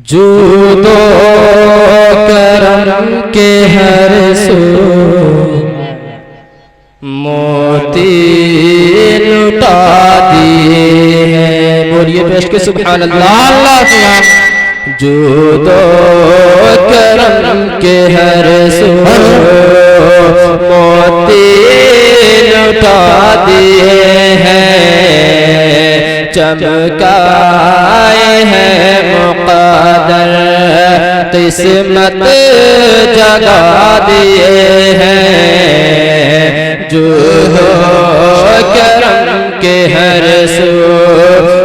Judo करम के हर सो मोती लुटा दिए हैं। बोलिए पेश के सुभान अल्लाह। जूदो करम के हर सो मोती लुटा दिए हैं। चमकाए हैं मुक़द्दर किस्मत जगा दिए हैं। जो करम के हर सो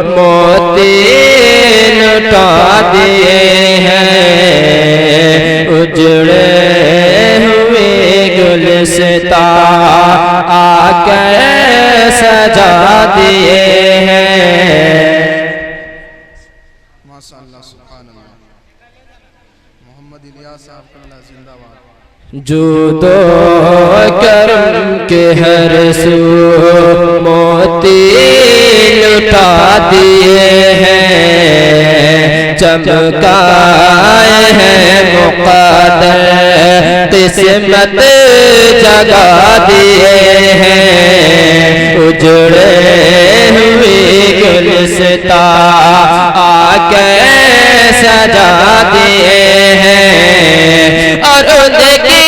मोती लुटा दिए हैं। उजड़े हुए गुलसिता आकर सजा दिए हैं। माशाअल्लाह सुभान अल्लाह। मोहम्मद इलियास साहब का जिंदाबाद। जूदो करम के हर सो मोती लुटा दिए हैं। चमकाए हैं मुक़द्दर किस्मत जगा दिए हैं। उजड़े हुए गुलसिता आके सजा दिए हैं। और उनकी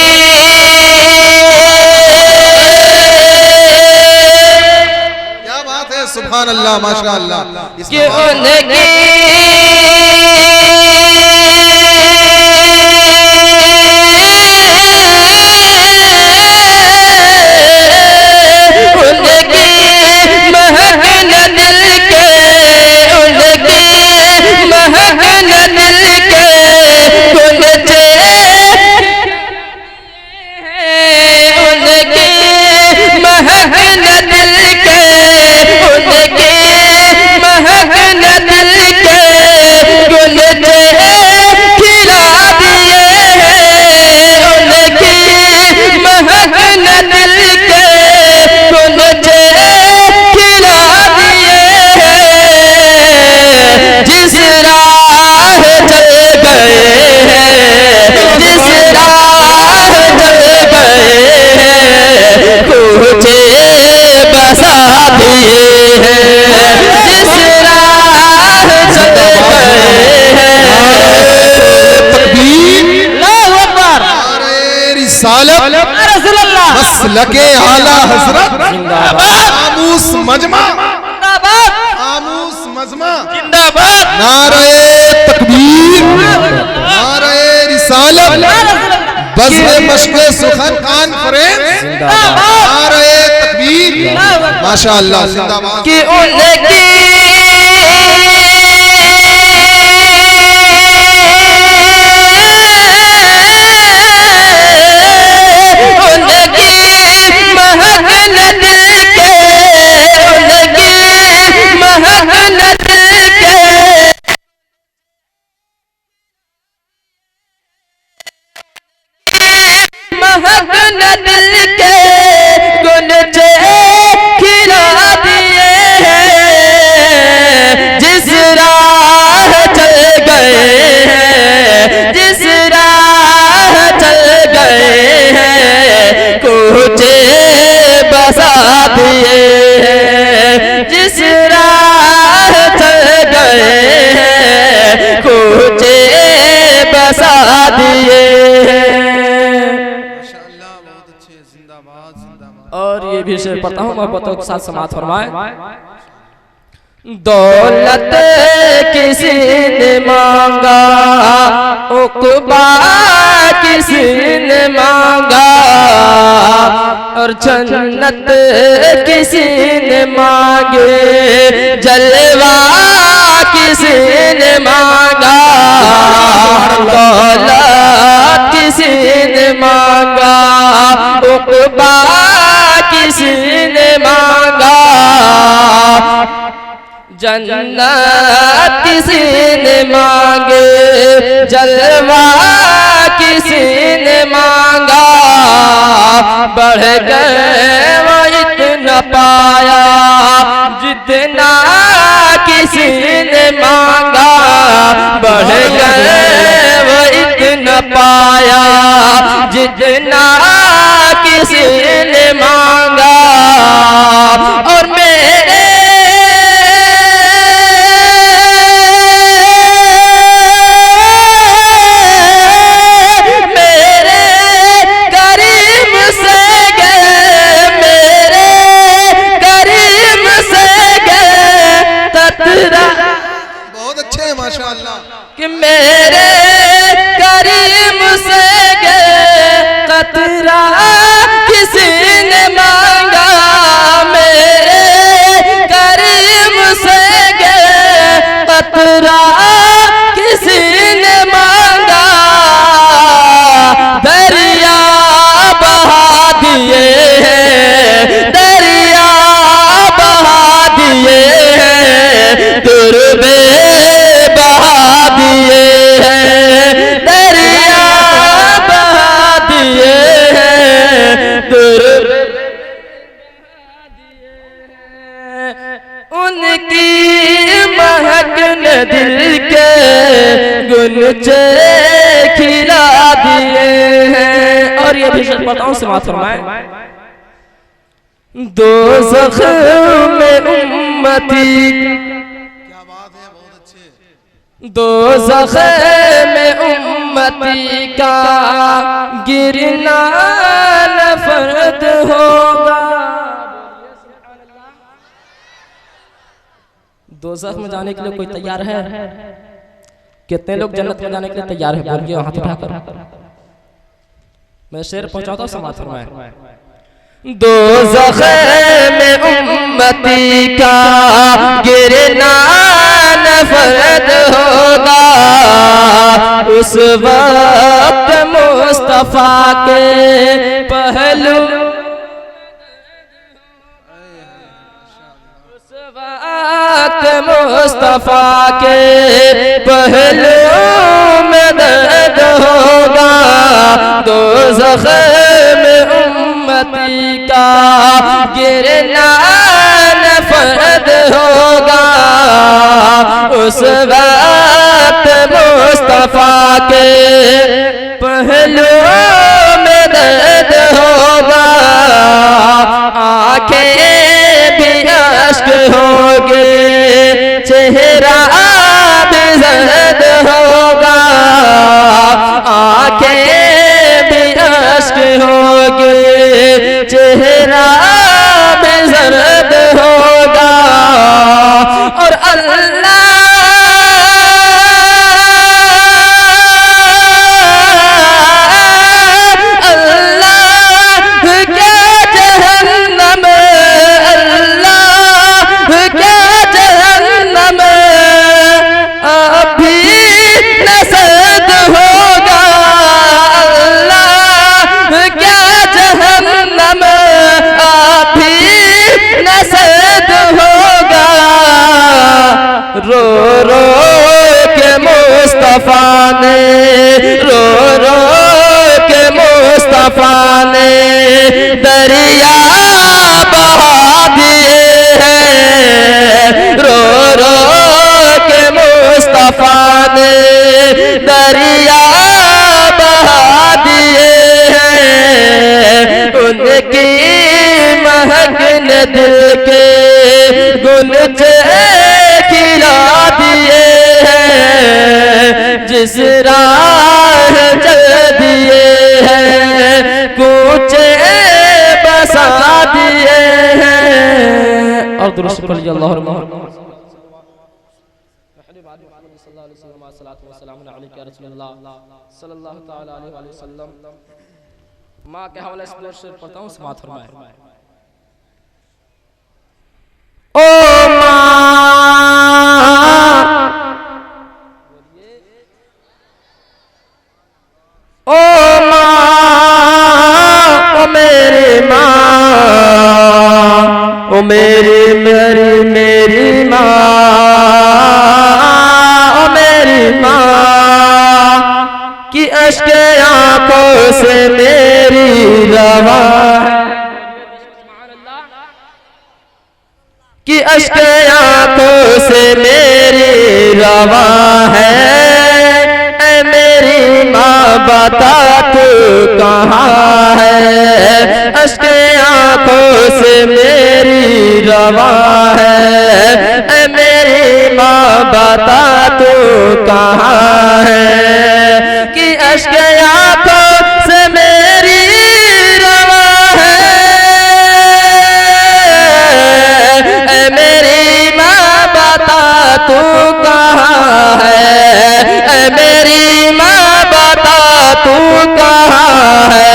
क्या बात है, सुभान अल्लाह माशाअल्लाह। कि उनकी लगे आला हजरत आमूस मजमा आमूस मजमा जिंदाबाद। नारे तकबीर नारे रिसालत बज़्म मश्क़े सुखन कॉन्फ्रेंस नारे तकबीर माशाअल्लाह जिंदाबाद। कि उनकी जिस राह चल गए हैं कोचे बसा दिए हैं। माशाअल्लाह बहुत अच्छे जिंदाबाद जिंदाबाद। और ये भी शेर पढ़ता हूँ मोहब्बतों के साथ समाअत फरमाए। दौलत किसी ने मांगा उक़बा किसी ने मांगा और जन्नत किसी ने मांगे जलवा किसी ने मांगा। दौलत किसी ने मांगा उक़बा किसी ने मांगा जन्नत किसी ने मांगे जलवा किसी ने मांगा। बढ़ गए वो इतना पाया जितना किसी ने मांगा। बढ़ गए पाया जितना किसी ने मांगा। और मेरे करीम से गए, मेरे करीम से गए ततरा। बहुत अच्छे हैं माशाअल्लाह। कि मेरे करीम से गए कतरा किसी ने मांगा, मेरे करीम से गए कतरा किसी ने मांगा। दरिया बहा दिए हैं, दरिया बहा दिए हैं, दुर्बे बहा दिए हैं, दरिया बहा दिए हैं, दुर्बे बहा दिए हैं। उनकी महक ने दिल के गुलचे खिला दिए हैं। और ये भी बताऊं समाज फरमाए, दोज़ख में उम्मती, क्या बात है, बहुत अच्छे। दोज़ख में उम्मती का गिरना नफरत होगा। दोज़ख में जाने के लिए कोई तैयार है? कितने लोग जन्नत में जाने के लिए तैयार है? बोलिए हाथ उठाकर। मैं शेर पहुंचाता हूं, समाज फरमाए, दोज़ख में उम्मती का गिरना नफरत होगा। उस वक्त मुस्तफा के पहलू, उस वक्त मुस्तफा के पहलू में दर्द होगा। दोज़ख में उम्मती का गिरना नफरत होगा। उस वक्त मुस्तफा के पहलू में दर्द होगा। आंखें भी अश्क होंगे, चेहरा भी जर्द होगा। आंखें भी अश्क होंगे, चेहरा भी जर्द होगा। और अल्लाह रो रो के मुस्तफा ने, रो रो के मुस्तफा ने दरिया बहा दिए हैं। रो रो के मुस्तफा ने दरिया बहा दिए हैं। उनकी महक ने दिल के गुलचे खिला दिए हैं। जिस राह चल दिए हैं, कूचे बसा दिए हैं। और दुरूद पढ़िए अल्लाहुम्मा माँ के हवाले से पढ़ता हूँ, समात फरमाए। ओ ओ मेरी मेरी मेरी माँ, ओ मेरी माँ की अश्क आंखों से मेरी रवा कि अश्क आंखों से मेरी रवा है। ऐ मेरी माँ बता तू कहाँ है, अश्के आंखों से मेरी रवा है। मेरी माँ बता तू कहाँ है, कि अश्के आंखों से मेरी रवा है। मेरी माँ बता तू कहाँ है, मेरी माँ बता तू कहाँ है।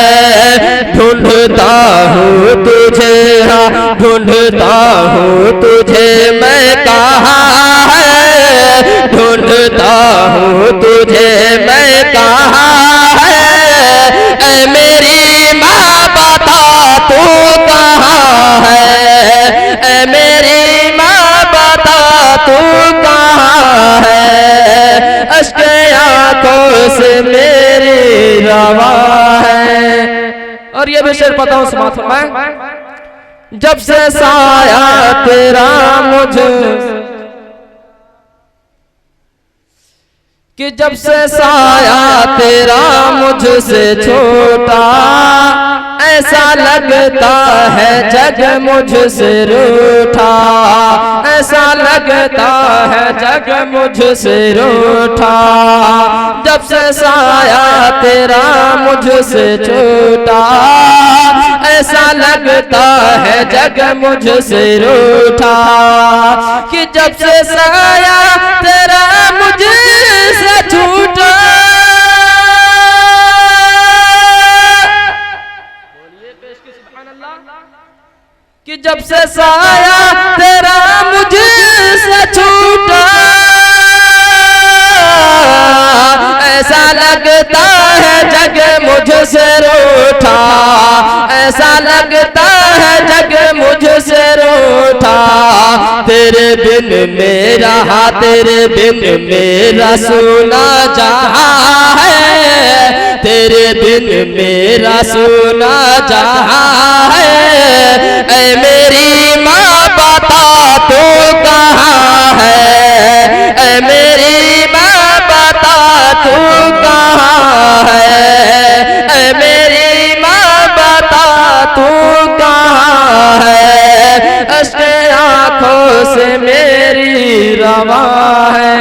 ढूंढता हूँ तुझे, हाँ ढूंढता हूँ तुझे मैं कहाँ है, ढूंढता हूँ तुझे मैं कहाँ है। मेरी माँ बता तू कहाँ है, मेरी माँ बता तू कहाँ है, अश्के आंखों से मेरी रवा है। और ये भी शेर पता हूँ समात में, जब से साया तेरा मुझ, कि जब से साया तेरा मुझसे छोटा, ऐसा लगता है जग मुझसे रूठा, ऐसा लगता है जग मुझसे रूठा। जब से साया तेरा मुझसे छोटा, ऐसा लगता है जग मुझसे रूठा, कि जब से साया तेरा मुझसे छूटा, कि जब से साया तेरा मुझसे छूटा, ऐसा लगता है जग मुझसे रूठा, ऐसा लगता है जग मुझसे रूठा। तेरे बिन मेरा, तेरे बिन मेरा सोना जहां है, तेरे बिन मेरा सोना जहां है। ऐ मेरी माँ बता तू कहाँ है, ऐ मेरी माँ बता तू कहाँ है, ऐ मेरी माँ बता तू कहाँ है, अश्के आंखों से मेरी रवा है।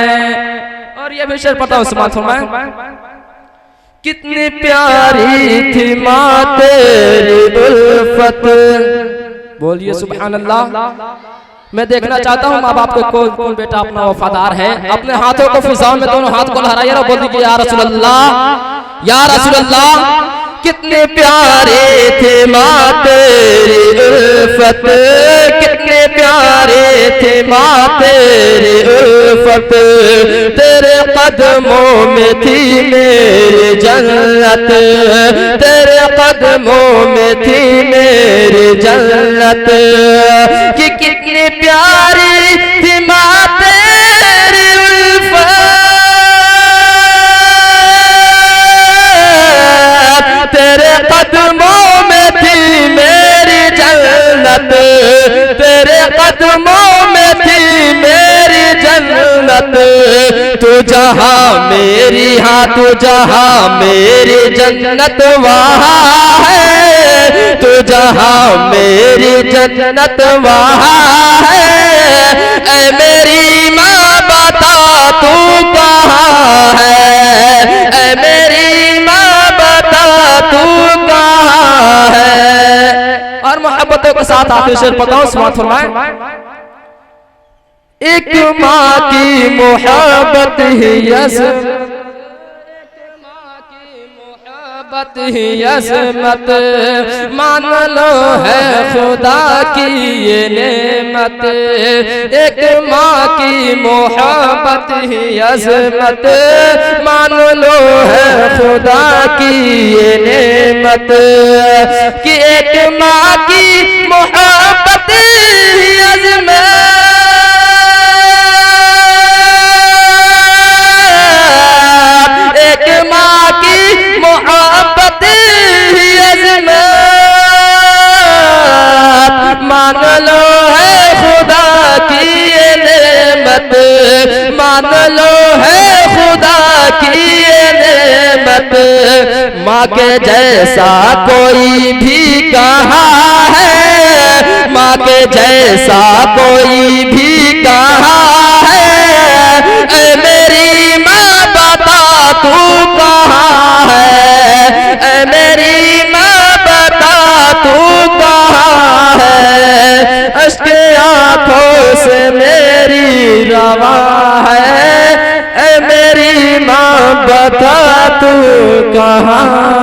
और ये भी शेर पता हूँ समात में, कितनी प्यारी थी माँ तेरी उल्फत। बोलिए सुभान अल्लाह। मैं देखना चाहता हूँ माँ बाप को कौन बेटा अपना वफादार है। अपने हाथों को फिजाओं में दोनों हाथ को लहराइए और बोल दीजिए या रसूल अल्लाह, या रसूल अल्लाह। कितने प्यारे थे माँ तेरी उल्फत, कितने प्यारे थे माँ तेरी उल्फत। तेरे कदमों में थी मेरी जन्नत, तेरे कदमों में थी मेरी जन्नत। कि कितनी प्यारी थी माँ तेरी उल्फत, तेरे कदमों में थी मेरी जन्नत, तेरे कदमों में थी मेरी जन्नत। तू जहाँ मेरी, हाँ तू जहाँ मेरी जन्नत वहाँ है, तू जहाँ मेरी जन्नत वहाँ है। ऐ मेरी माँ बता तू कहाँ है, ऐ मेरी माँ बता तू कहाँ है। और मोहब्बतों के साथ आते शेर पकाओ समात फरमाए। एक माँ की मोहब्बत ही यस, मोहब्बत ही यसमत, मान लो है खुदा की ये नेमत। एक माँ की मोहब्बत ही यसमत, मान लो है खुदा की ये नेमत। कि एक माँ की मोहब्बत ही यसमत, एक माँ की मोहब्बत ही अज़मत, मान लो है खुदा की ये नेमत, मान लो है खुदा की ये नेमत। माँ के जैसा कोई भी कहाँ है, माँ के जैसा कोई भी कहाँ है। ऐ मेरी माँ बता तू कहाँ है, ऐ मेरी माँ बता तू कहाँ है। अश्के आँखों से मेरी रवा है, ऐ मेरी माँ बता तू कहाँ